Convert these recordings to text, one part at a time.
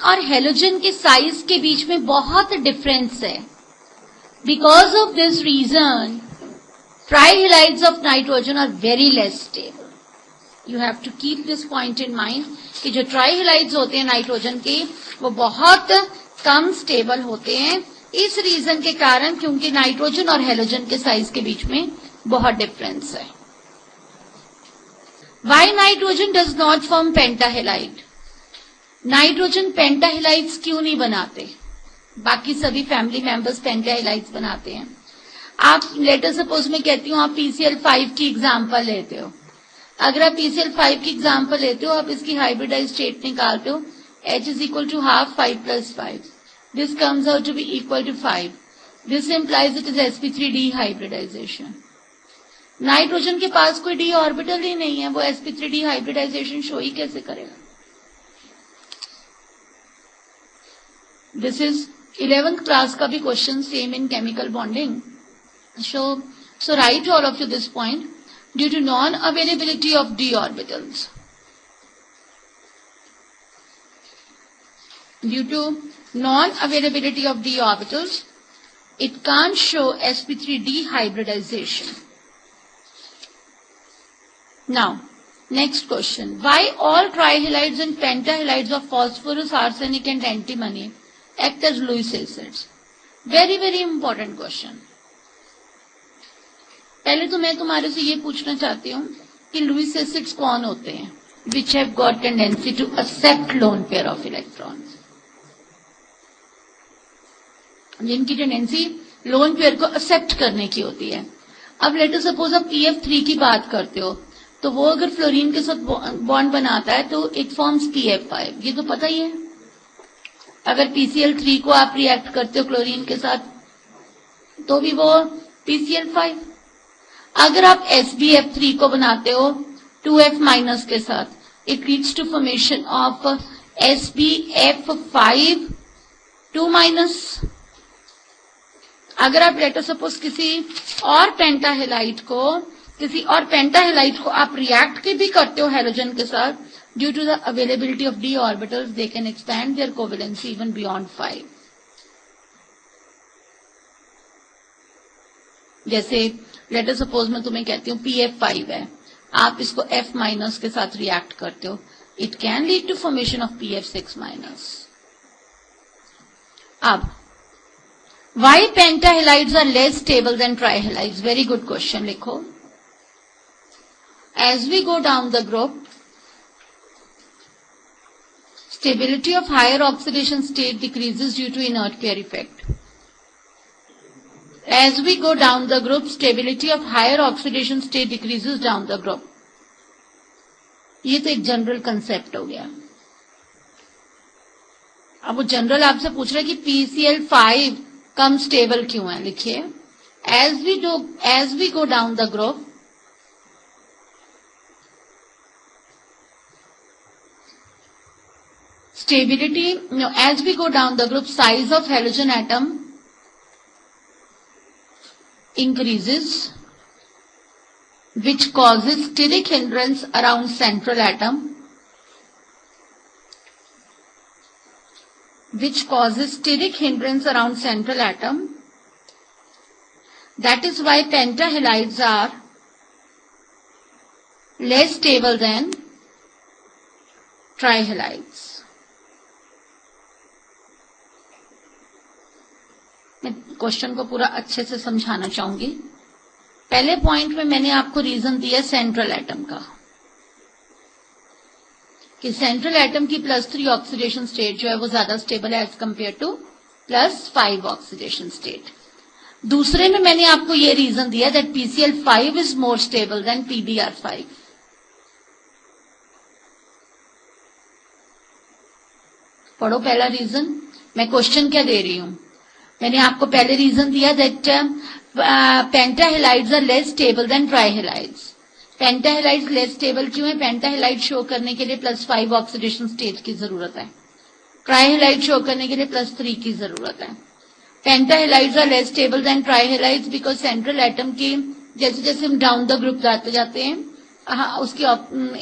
और हेलोजन के साइज के बीच में बहुत डिफरेंस है. Because of this reason trihalides of nitrogen are very less stable. You have to keep this point in mind कि जो ट्राइहेलाइड्स होते हैं नाइट्रोजन के वो बहुत कम स्टेबल होते हैं. इस रीजन के कारण क्योंकि नाइट्रोजन और हेलोजन के साइज के बीच में बहुत डिफरेंस है. Why nitrogen does not form pentahalide? Nitrogen pentahalides क्यों नहीं बनाते? बाकी सभी फैमिली मेंबर्स पेंटाहेलाइड्स बनाते हैं. आप लेटर सपोज में कहती हूँ आप PCl5 की एग्जांपल लेते हो. अगर आप PCl5 की एग्जांपल लेते हो, आप इसकी हाइब्रिडाइज स्टेट निकालते हो, H is equal to half 5 plus 5. This comes out to be equal to 5. This implies it is sp3d hybridization. Nitrogen के पास कोई डी ऑर्बिटल ही नहीं है, वो sp3d हाइब्रिडाइजेशन शो ही कैसे करेगा? दिस इज 11th क्लास का भी question same in chemical bonding. So write all of you this point. Due to non-availability of d orbitals, it can't show sp3d hybridization. Now, next question. Why all trihalides and pentahalides of phosphorus, arsenic and antimony act as Lewis acids? Very, very important question. पहले तो मैं तुम्हारे से ये पूछना चाहती हूँ कि लुईस एसिड्स कौन होते हैं? Which have got tendency to accept lone pair of electrons. जिनकी टेंडेंसी लोन पेयर को एक्सेप्ट करने की होती है. अब लेट अस सपोज आप PF3 की बात करते हो, तो वो अगर फ्लोरीन के साथ बॉन्ड बनाता है तो इट फॉर्म्स PF5. ये तो पता ही है. अगर PCl3 को आप रिएक्ट करते हो क्लोरीन के साथ तो भी वो PCl5. अगर आप SbF3 को बनाते हो 2F माइनस के साथ, it leads to formation of SbF5 2 minus. अगर आप लेटर सपोज किसी और पेंटाहेलाइड को आप रिएक्ट के भी करते हो हेलोजन के साथ, due to the availability of d orbitals they can expand their covalency even beyond 5. जैसे लेटर सपोज मैं तुम्हें कहती हूँ PF5 है, आप इसको F माइनस के साथ रिएक्ट करते हो, it can lead to formation of PF6 minus. अब why pentahalides are less stable than trihalides? Very good question. लिखो. As we go down the group, stability of higher oxidation state decreases due to inert pair effect. As we go down the group, stability of higher oxidation state decreases down the group. ये तो एक general concept हो गया. अब वो general आपसे पूछ रहा है कि PCl5 कम स्टेबल क्यों है? लिखिए. As we go down the group, as we go down the group, size of halogen atom increases, which causes steric hindrance around central atom, That is why pentahalides are less stable than trihalides. मैं question को पूरा अच्छे से समझाना चाहूंगी. पहले point में मैंने आपको रीजन दिया सेंट्रल एटम का, कि सेंट्रल एटम की +3 ऑक्सीडेशन स्टेट जो है वो ज्यादा स्टेबल है as compare to +5 oxidation state. दूसरे में मैंने आपको ये रीजन दिया that PCl5 is more stable than PBr5. पढ़ो पहला रीजन. मैं क्वेश्चन क्या दे रही हूं? मैंने आपको पहले रीजन दिया that pentahalides are less stable than trihalides. Pentahalides less stable क्यों है? पेंटाहेलाइड शो करने के लिए +5 ऑक्सीडेशन स्टेट की जरूरत है. ट्राइहेलाइड शो करने के लिए +3 की जरूरत है. Pentahalides are less stable than trihalides because central atom की जैसे जैसे हम डाउन द ग्रुप जाते हैं उसकी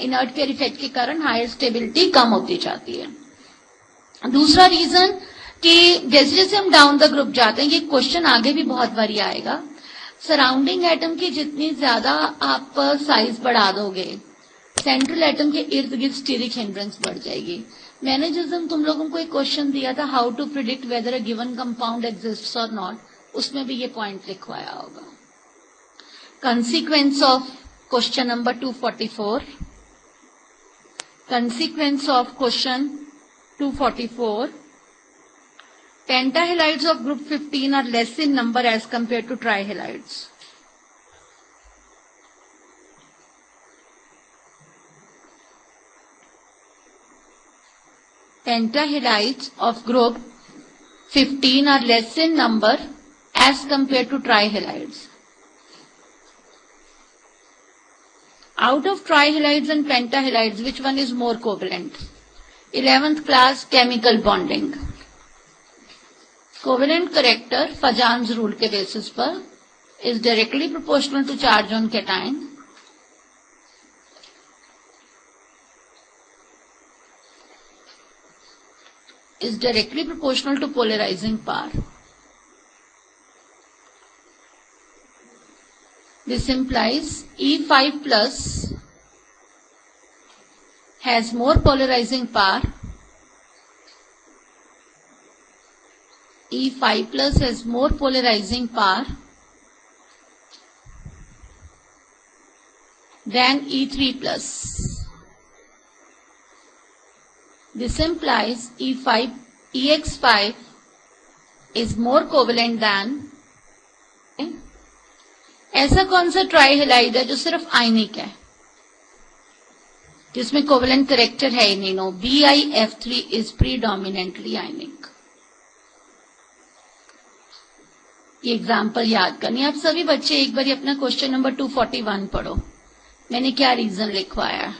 इनर्ट पेयर इफेक्ट के कारण हायर स्टेबिलिटी कम होती जाती है. दूसरा रीजन कि जैसे जैसे हम डाउन द ग्रुप जाते हैं, ये क्वेश्चन आगे भी बहुत बारी आएगा, सराउंडिंग एटम की जितनी ज्यादा आप साइज बढ़ा दोगे, सेंट्रल एटम के इर्द गिर्द स्टीरिक हिंड्रेंस बढ़ जाएगी। मैंने जिस दिन तुम लोगों को एक क्वेश्चन दिया था, how to predict whether a given compound exists और नॉट, उसमें भी ये पॉइंट लिखवाया होगा। Consequence of question number 244, consequence of question 244, pentahalides of group 15 are less in number as compared to trihalides. Pentahalides of group 15 are less in number as compared to trihalides. Out of trihalides and pentahalides, which one is more covalent? 11th class chemical bonding. Covalent character Fajan's rule के basis पर is directly proportional to charge on cation. Is directly proportional to polarizing power. This implies E5 plus has more polarizing power. E5 plus has more polarizing power than E3 plus. This implies EX5 is more covalent than. ऐसा कौन सा ट्राइहेलाइड है जो सिर्फ आयनिक है, जिसमें covalent character है ही नहीं? नो, BiF3 इज प्रीडोमिनेंटली आयनिक। ये एग्जाम्पल याद करनी। आप सभी बच्चे एक बार अपना क्वेश्चन नंबर 241 पढ़ो, मैंने क्या रीजन लिखवाया।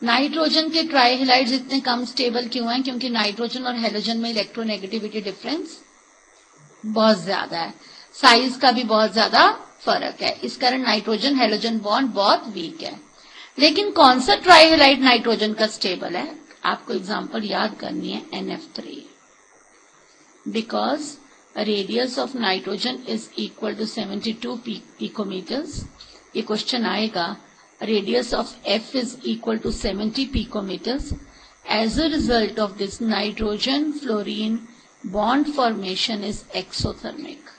नाइट्रोजन के ट्राइहेलाइड्स इतने कम स्टेबल क्यों हैं? क्योंकि नाइट्रोजन और हेलोजन में इलेक्ट्रोनेगेटिविटी डिफरेंस बहुत ज्यादा है, साइज का भी बहुत ज्यादा फर्क है, इस कारण नाइट्रोजन हेलोजन बॉन्ड बहुत वीक है। लेकिन कौन सा ट्राइहेलाइड नाइट्रोजन का स्टेबल है? आपको एग्जांपल याद करनी है, NF3, because radius of nitrogen is equal to 72 picometers. ये क्वेश्चन आएगा, radius of F is equal to 70 picometers. As a result of this nitrogen fluorine bond formation is exothermic.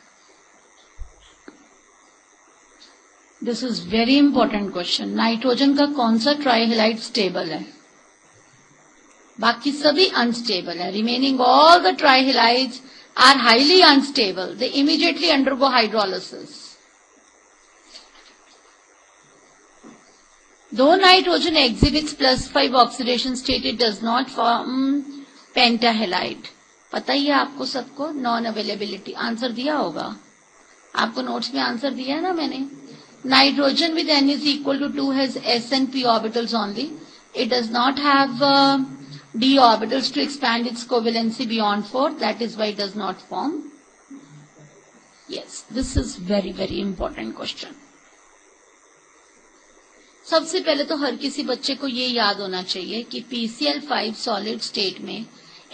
This is very important question. Nitrogen का कौन सा ट्राइहेलाइड stable है? बाकी सभी unstable है। Remaining all the trihalides are highly unstable, they immediately undergo hydrolysis. Though nitrogen exhibits +5 oxidation state, it does not form pentahalide. पता ही है आपको सबको, नॉन अवेलेबिलिटी। आंसर दिया होगा आपको, नोट्स में आंसर दिया है ना मैंने। Nitrogen with N is equal to 2 has S and P orbitals only. It does not have D orbitals to expand its covalency beyond 4. That is why it does not form. Yes, this is very, very important question. सबसे पहले तो हर किसी बच्चे को ये याद होना चाहिए कि PCl5 सॉलिड स्टेट में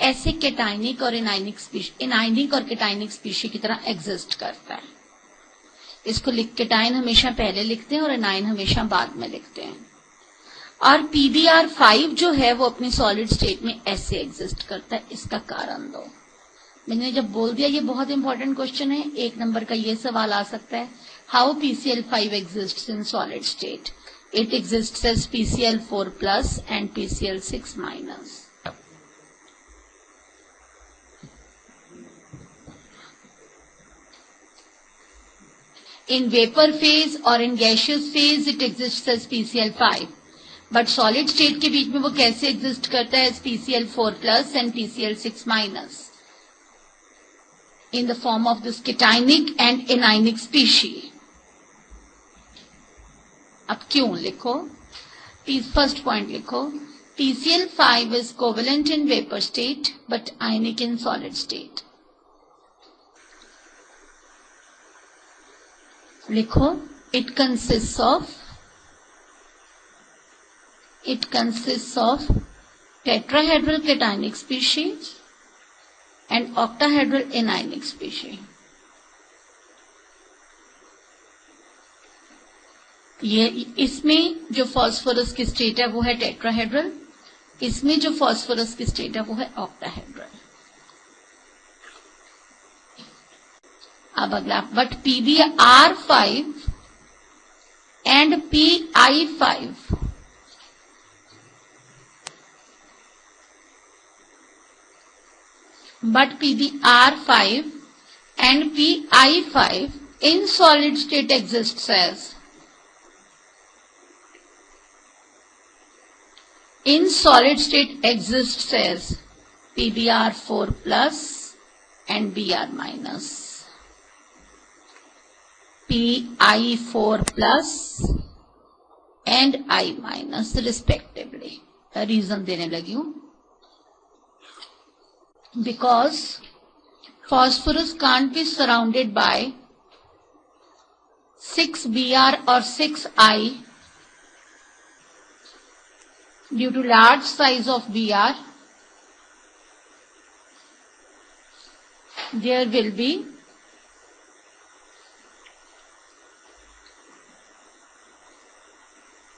ऐसे केटाइनिक और इनाइनिक और केटाइनिक स्पीशी की तरह एग्जिस्ट करता है। इसको केटाइन हमेशा पहले लिखते हैं और एनाइन हमेशा बाद में लिखते हैं। और PBr5 जो है वो अपनी सॉलिड स्टेट में ऐसे एग्जिस्ट करता है। इसका कारण दो। मैंने जब बोल दिया ये बहुत इंपॉर्टेंट क्वेश्चन है, 1 नंबर का ये सवाल आ सकता है, how PCl5 exist in solid state? It exists as PCl4 plus and PCl6 minus. In vapor phase or in gaseous phase, it exists as PCl5. But solid state के बीच में वो कैसे exist करता है? As PCl4 plus and PCl6 minus. In the form of this cationic and anionic species. अब क्यों लिखो? First point लिखो, PCl5 is covalent in vapor state but ionic in solid state. लिखो, it consists of tetrahedral cationic species and octahedral anionic species. ये इसमें जो phosphorus की state है वो है टेट्राहेड्रल, इसमें जो फास्फोरस की स्टेट है वो है ऑक्टाहेड्रल. अब अगला, but PbR5 and PI5 but PbR5 and PI5 in solid state exists as in solid state exists as PbR4 plus and Br minus, Pi4 plus and I minus respectively. Reason देने लगी हूं, because phosphorus can't be surrounded by 6Br or 6I due to large size of Br. There will be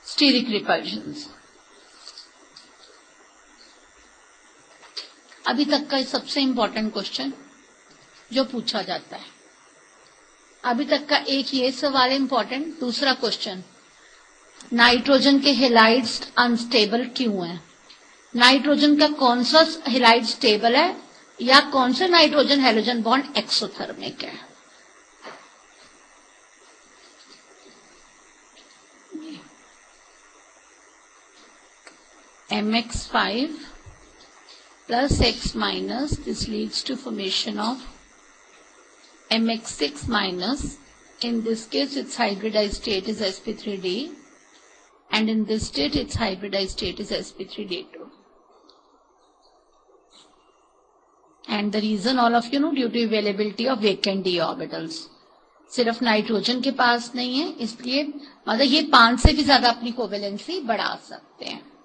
steric repulsions. अभी तक का सबसे important question जो पूछा जाता है, अभी तक का एक ये सवाल इंपॉर्टेंट. दूसरा क्वेश्चन, नाइट्रोजन के हेलाइड्स अनस्टेबल क्यों है? नाइट्रोजन का कौन सा हेलाइड स्टेबल है या कौन सा नाइट्रोजन हेलोजन बॉन्ड एक्सोथर्मिक है? MX5 plus X minus, this leads to formation of MX6 minus. In this case its hybridized state is sp3d and in this state its hybridized state is sp3d2. And the reason all of you know, due to availability of vacant d orbitals. सिर्फ nitrogen के पास नहीं है, इसलिए मतलब ये 5 से भी ज्यादा अपनी कोवेलेंसी बढ़ा सकते हैं.